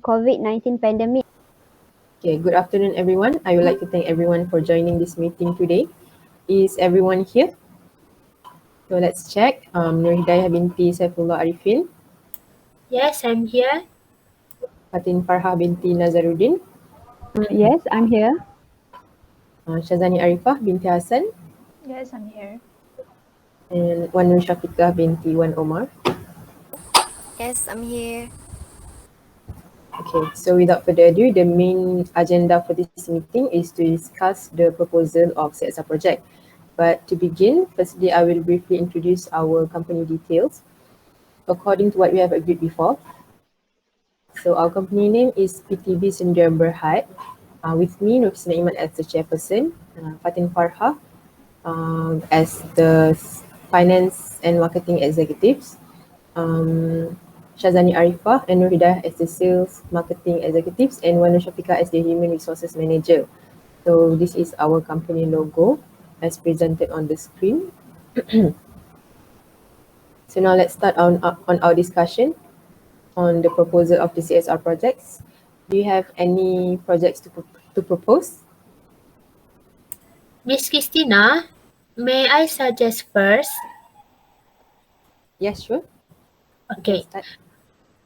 COVID-19 pandemic. Okay, good afternoon, everyone. I would like to thank everyone for joining this meeting today. Is everyone here? So let's check. Hidayah Binti Saifullah Arifin, Yes, I'm here. Fatin Farhah Binti Nazaruddin, Yes, I'm here. Syahzani Arifah Binti Hasan, Yes, I'm here. and one Nurshafiqah Binti one Omar. Yes, I'm here. Okay, so without further ado, the main agenda for this meeting is to discuss the proposal of CSR project. But to begin, firstly, I will briefly introduce our company details. According to what we have agreed before, so our company name is PTB Syndrome Berhad. With me, Qistina Eiman as the chairperson, Fatin Farhah as the finance and marketing executives, Syahzani Arifah and Hidayah as the sales marketing executives, and one Nurshafiqah as the human resources manager. So this is our company logo as presented on the screen. So now let's start on our discussion on the proposal of the CSR projects. Do you have any projects to propose? Miss Qistina, may I suggest first? Yes, sure. Okay.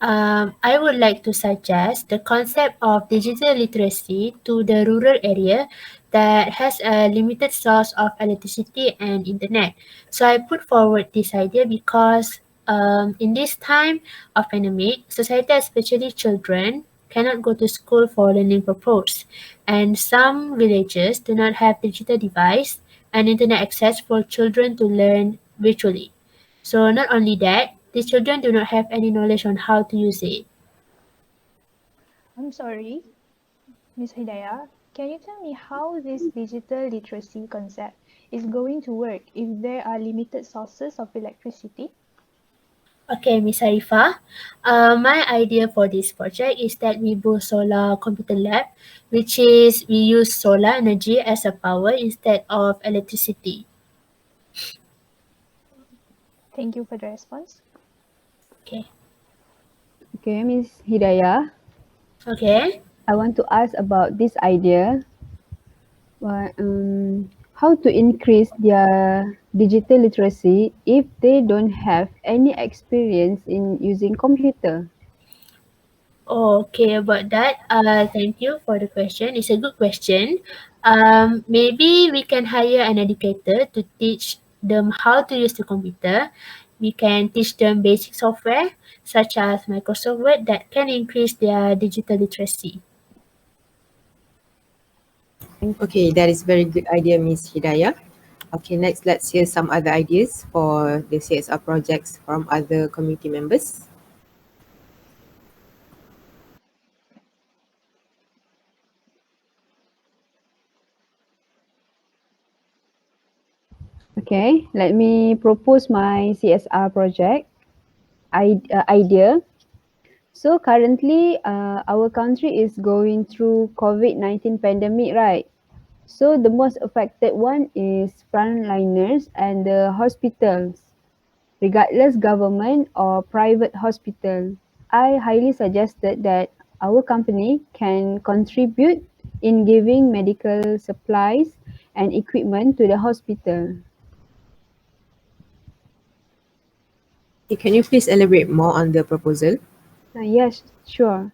I would like to suggest the concept of digital literacy to the rural area that has a limited source of electricity and internet. So I put forward this idea because in this time of pandemic, society, especially children, cannot go to school for learning purpose, and some villages do not have digital device and internet access for children to learn virtually. So not only that, these children do not have any knowledge on how to use it. I'm sorry, Miss Hidayah. Can you tell me how this digital literacy concept is going to work if there are limited sources of electricity? Okay, Miss Arifah. My idea for this project is that we build solar computer lab, which is we use solar energy as a power instead of electricity. Thank you for the response. Okay. Okay, Miss Hidayah, Okay. I want to ask about this idea. How to increase their digital literacy if they don't have any experience in using computer? Okay, about that, thank you for the question. It's a good question. Maybe we can hire an educator to teach them how to use the computer. We can teach them basic software such as Microsoft Word that can increase their digital literacy. Okay, that is very good idea, Miss Hidayah. Okay, next let's hear some other ideas for the CSR projects from other community members. Okay, let me propose my CSR project idea. So currently, our country is going through COVID-19 pandemic, right? So the most affected one is frontliners and the hospitals. Regardless government or private hospital, I highly suggested that our company can contribute in giving medical supplies and equipment to the hospital. Can you please elaborate more on the proposal? Yes, sure.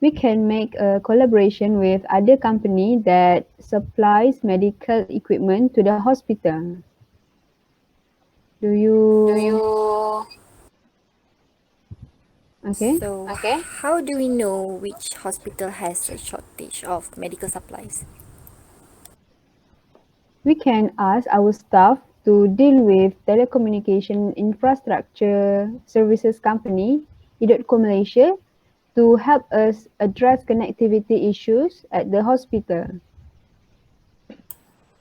We can make a collaboration with other company that supplies medical equipment to the hospital. Do you? Okay. How do we know which hospital has a shortage of medical supplies? We can ask our staff to deal with telecommunication infrastructure services company, Hidayah Malaysia, to help us address connectivity issues at the hospital.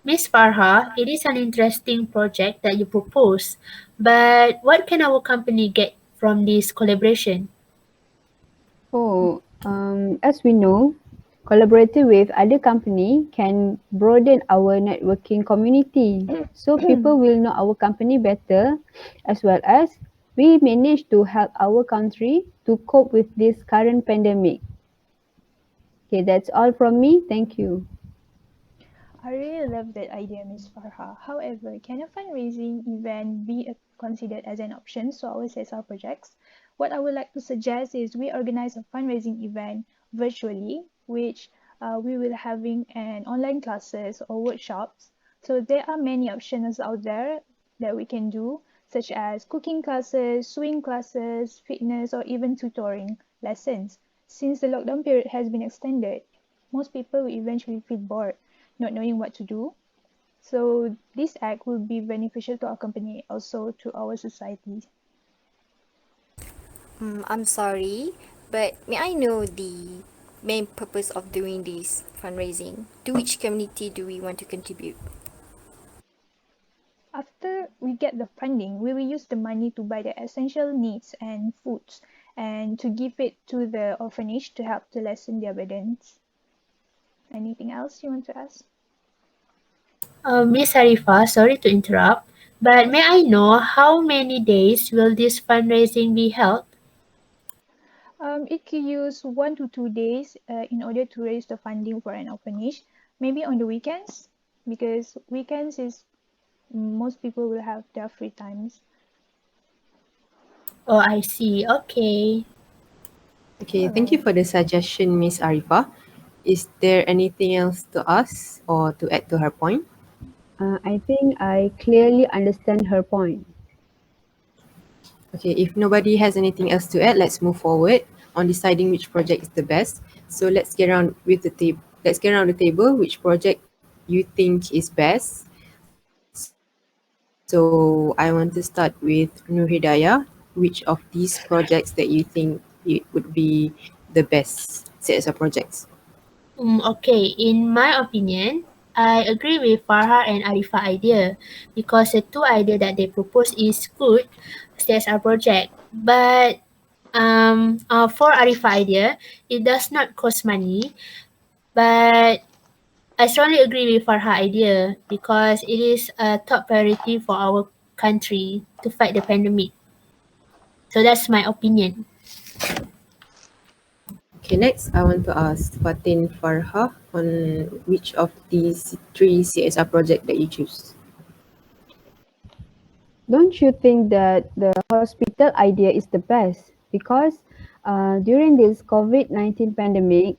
Miss Farha, it is an interesting project that you propose, but what can our company get from this collaboration? As we know, collaborating with other company can broaden our networking community. So people will know our company better, as well as we manage to help our country to cope with this current pandemic. Okay, that's all from me. Thank you. I really love that idea, Ms. Farhah. However, can a fundraising event be considered as an option to our CSR projects? What I would like to suggest is we organize a fundraising event virtually, which we will having an online classes or workshops. So there are many options out there that we can do, such as cooking classes, sewing classes, fitness, or even tutoring lessons. Since the lockdown period has been extended, most people will eventually feel bored not knowing what to do. So this act will be beneficial to our company, also to our society. I'm sorry, but may I know the main purpose of doing this fundraising? To which community do we want to contribute? After we get the funding, we will use the money to buy the essential needs and foods and to give it to the orphanage to help to lessen their burdens. Anything else you want to ask? Miss Arifah, sorry to interrupt, but may I know how many days will this fundraising be held? It could use 1 to 2 days in order to raise the funding for an orphanage. Maybe on the weekends, because weekends is most people will have their free times. Oh, I see. Okay. Okay, thank you for the suggestion, Miss Arifah. Is there anything else to ask or to add to her point? I think I clearly understand her point. Okay, if nobody has anything else to add, let's move forward on deciding which project is the best. So let's get around with the table. Let's get around the table. Which project you think is best? So I want to start with Nur Hidayah. Which of these projects that you think it would be the best CSR projects? Okay, in my opinion, I agree with Farhah and Arifah idea because the two idea that they propose is good CSR project. But for Arifah idea, it does not cost money, but I strongly agree with Farhah idea because it is a top priority for our country to fight the pandemic. So that's my opinion. Okay, next I want to ask Fatin Farhah on which of these three CSR project that you choose. Don't you think that the hospital idea is the best? Because during this COVID-19 pandemic,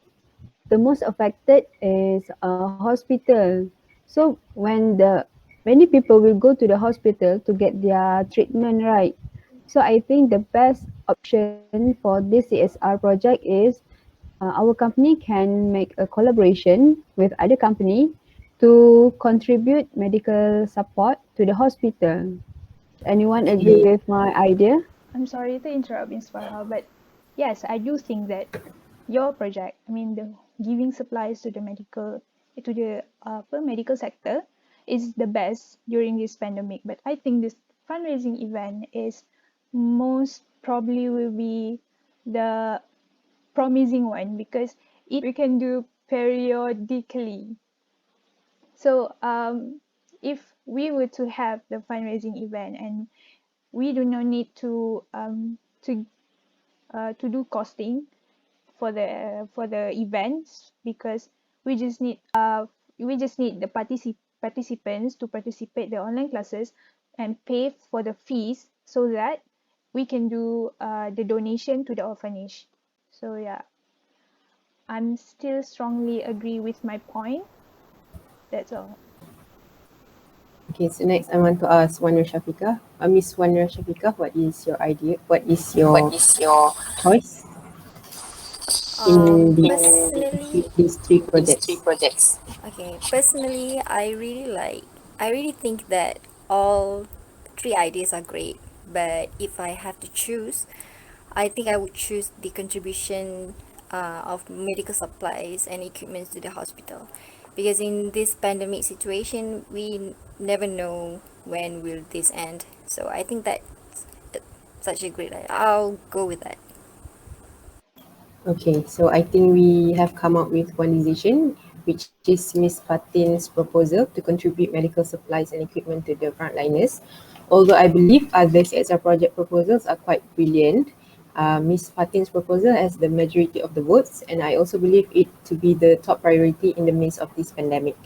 the most affected is a hospital. So many people will go to the hospital to get their treatment right. So I think the best option for this CSR project is our company can make a collaboration with other company to contribute medical support to the hospital. Anyone agree Okay, with my idea? I'm sorry to interrupt, Ms. Farha, but yes, I do think that your project, I mean the giving supplies to the medical sector is the best during this pandemic. But I think this fundraising event is most probably will be the promising one because it we can do periodically. So if we were to have the fundraising event and we do not need to do costing for the events because we just need the participants to participate the online classes and pay for the fees so that we can do the donation to the orphanage. So yeah, I'm still strongly agree with my point. That's all. okay. So next I want to ask Nurshafiqah. Miss Nurshafiqah, what is your idea? What is your choice in Personally, these three projects? okay, personally, I really think that all three ideas are great, but if I have to choose, I think I would choose the contribution of medical supplies and equipment to the hospital. Because in this pandemic situation, we never know when will this end. So I think that's such a great idea. I'll go with that. Okay, so I think we have come up with one decision, which is Miss Fatin's proposal to contribute medical supplies and equipment to the frontliners. Although I believe other CSR project proposals are quite brilliant, Ms. Fatin's proposal has the majority of the votes, and I also believe it to be the top priority in the midst of this pandemic.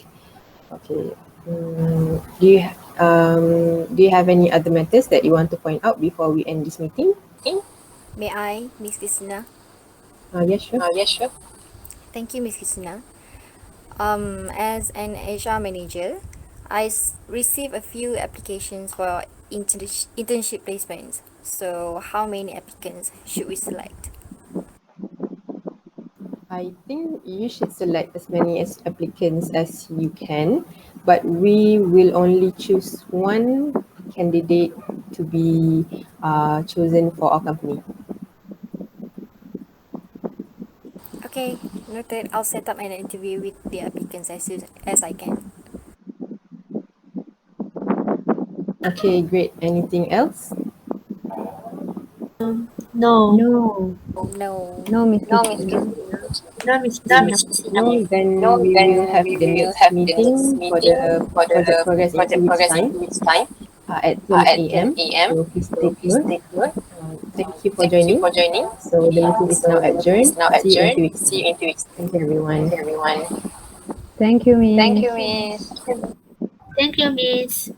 Okay. Do you have any other matters that you want to point out before we end this meeting? May I, Miss Qistina? Yes, sure. Thank you, Miss Qistina. As an HR manager, I receive a few applications for internship placements. So how many applicants should we select? I think you should select as many as applicants as you can, but we will only choose one candidate to be chosen for our company. Okay, noted. I'll set up an interview with the applicants as soon as I can. Okay, great. Anything else? No. No, No. no, Miss Qistina. No, Miss No, Qistina. then we will have the next meeting for the project progress in 2 weeks' time at 12 a.m. So please take note. Thank you for joining. So the meeting is now adjourned. See you in 2 weeks' time. Thank you, everyone. Thank you, Miss. Thank you, Miss.